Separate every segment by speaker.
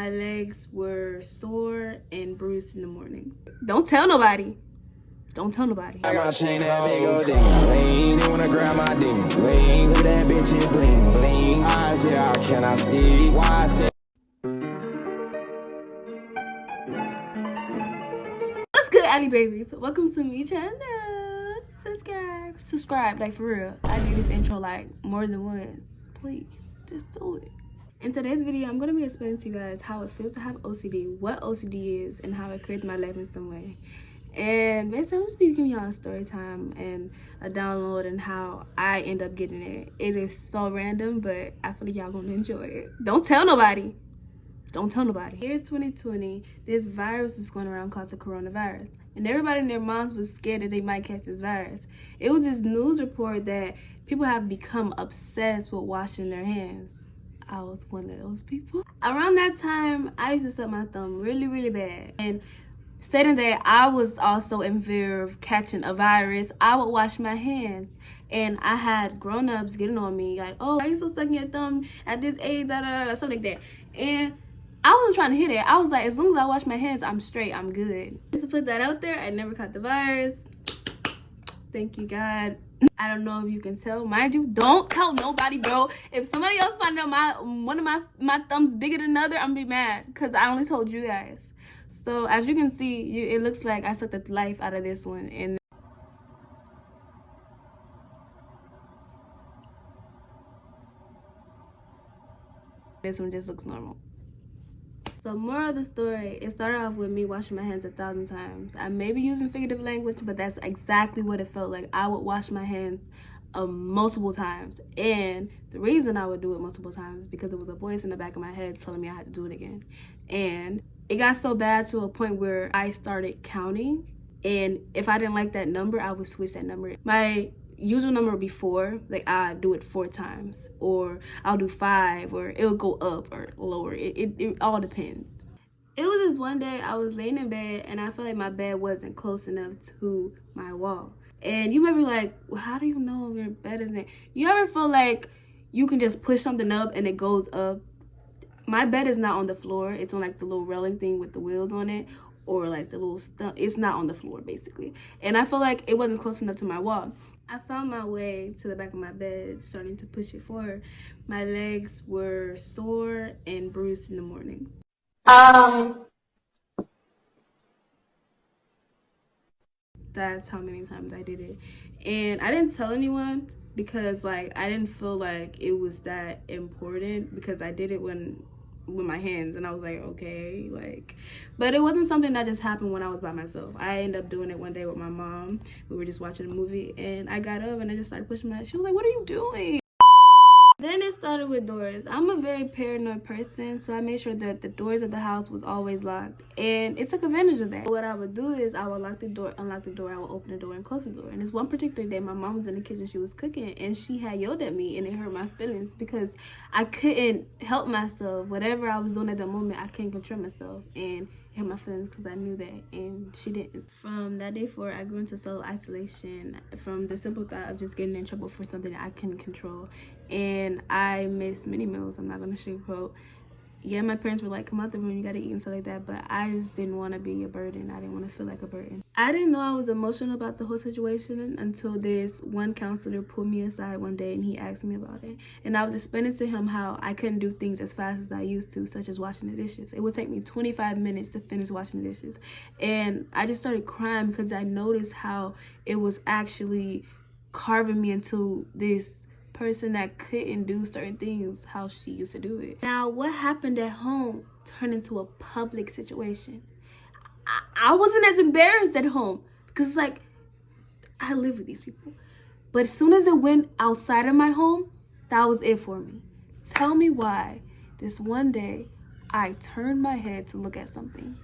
Speaker 1: My legs were sore and bruised in the morning. Don't tell nobody. Don't tell nobody.
Speaker 2: I got chain that big old ding bling. She wanna grab my ding bling. With that bitch it bling bling. Eyes, yeah, how can I see? Why I say
Speaker 1: What's good, Allie babies? Welcome to my channel. Subscribe, like for real. I do this intro like more than once. Please, just do it. In today's video, I'm gonna be explaining to you guys how it feels to have OCD, what OCD is, and how it creates my life in some way. And basically, I'm just giving y'all a story time and a download and how I end up getting it. It is so random, but I feel like y'all gonna enjoy it. Don't tell nobody. Don't tell nobody. Year 2020, this virus was going around called the coronavirus. And everybody and their moms was scared that they might catch this virus. It was this news report that people have become obsessed with washing their hands. I was one of those people. Around that time, I used to suck my thumb really, really bad. And stating that I was also in fear of catching a virus, I would wash my hands. And I had grown-ups getting on me like, oh, why are you still sucking your thumb at this age, something like that. And I wasn't trying to hear that. I was like, as long as I wash my hands, I'm straight, I'm good. Just to put that out there, I never caught the virus. Thank you, God. I don't know if you can tell. Mind you, don't tell nobody, bro. If somebody else find out one of my thumbs bigger than another, I'm gonna be mad because I only told you guys. So as you can see, it looks like I sucked the life out of this one, and this one just looks normal. So moral of the story, it started off with me washing my hands 1,000 times. I may be using figurative language, but that's exactly what it felt like. I would wash my hands multiple times. And the reason I would do it multiple times is because there was a voice in the back of my head telling me I had to do it again. And it got so bad to a point where I started counting. And if I didn't like that number, I would switch that number. My usual number would be 4, like I do it 4 times, or I'll do 5, or it'll go up or lower. It all depends. It was this one day I was laying in bed and I felt like my bed wasn't close enough to my wall. And you might be like, well, how do you know if your bed isn't? You ever feel like you can just push something up and it goes up? My bed is not on the floor. It's on like the little railing thing with the wheels on it, or like the little stump. It's not on the floor basically. And I feel like it wasn't close enough to my wall. I found my way to the back of my bed, starting to push it forward. My legs were sore and bruised in the morning. That's how many times I did it. And I didn't tell anyone because like I didn't feel like it was that important, because I did it with my hands and I was like, okay, like, but it wasn't something that just happened when I was by myself. I ended up doing it one day with my mom. We were just watching a movie and I got up and I just started pushing my, she was like, what are you doing? Then it started with doors. I'm a very paranoid person, so I made sure that the doors of the house was always locked, and it took advantage of that. What I would do is I would lock the door, unlock the door, I would open the door and close the door. And this one particular day, my mom was in the kitchen, she was cooking, and she had yelled at me, and it hurt my feelings because I couldn't help myself. Whatever I was doing at that moment, I couldn't control myself, and it hurt my feelings because I knew that, and she didn't. From that day forward, I grew into self-isolation from the simple thought of just getting in trouble for something that I couldn't control. And I missed many meals. I'm not gonna sugarcoat. Yeah, my parents were like, come out the room, you gotta eat and stuff like that, but I just didn't want to be a burden. I didn't want to feel like a burden. I didn't know I was emotional about the whole situation until this one counselor pulled me aside one day and he asked me about it. And I was explaining to him how I couldn't do things as fast as I used to, such as washing the dishes. It would take me 25 minutes to finish washing the dishes. And I just started crying because I noticed how it was actually carving me into this person that couldn't do certain things how she used to do it. Now, what happened at home turned into a public situation. I wasn't as embarrassed at home because, like, I live with these people. But as soon as it went outside of my home, that was it for me. Tell me why this one day I turned my head to look at something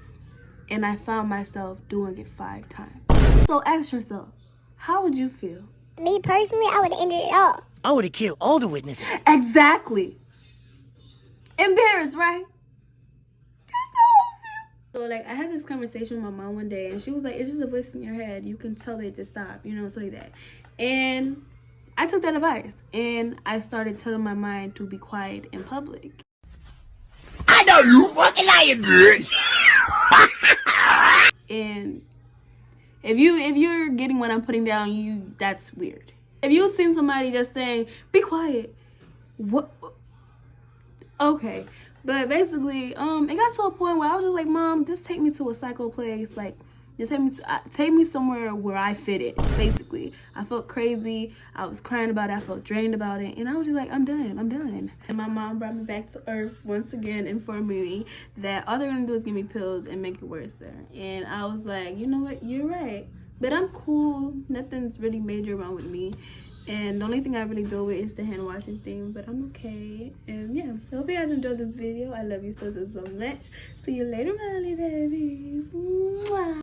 Speaker 1: and I found myself doing it 5 times. So ask yourself, how would you feel?
Speaker 3: Me personally, I would have ended it all.
Speaker 4: I would have killed all the witnesses.
Speaker 1: Exactly. Embarrassed, right? That's how I feel. So, like, I had this conversation with my mom one day, and she was like, it's just a voice in your head. You can tell it to stop, you know, something like that. And I took that advice, and I started telling my mind to be quiet in public.
Speaker 4: I know you fucking lying, bitch.
Speaker 1: And if you're getting what I'm putting down, that's weird. If you've seen somebody just saying, be quiet, what? Okay. But basically, it got to a point where I was just like, Mom, just take me to a psycho place. Like, just take me somewhere where I fit it, basically. I felt crazy. I was crying about it. I felt drained about it. And I was just like, I'm done. And my mom brought me back to earth once again, informing me that all they're going to do is give me pills and make it worse there. And I was like, you know what? You're right. But I'm cool. Nothing's really major wrong with me. And the only thing I really deal with is the hand washing thing, but I'm okay. And yeah, I hope you guys enjoyed this video. I love you so much. See you later, my babies. Mwah.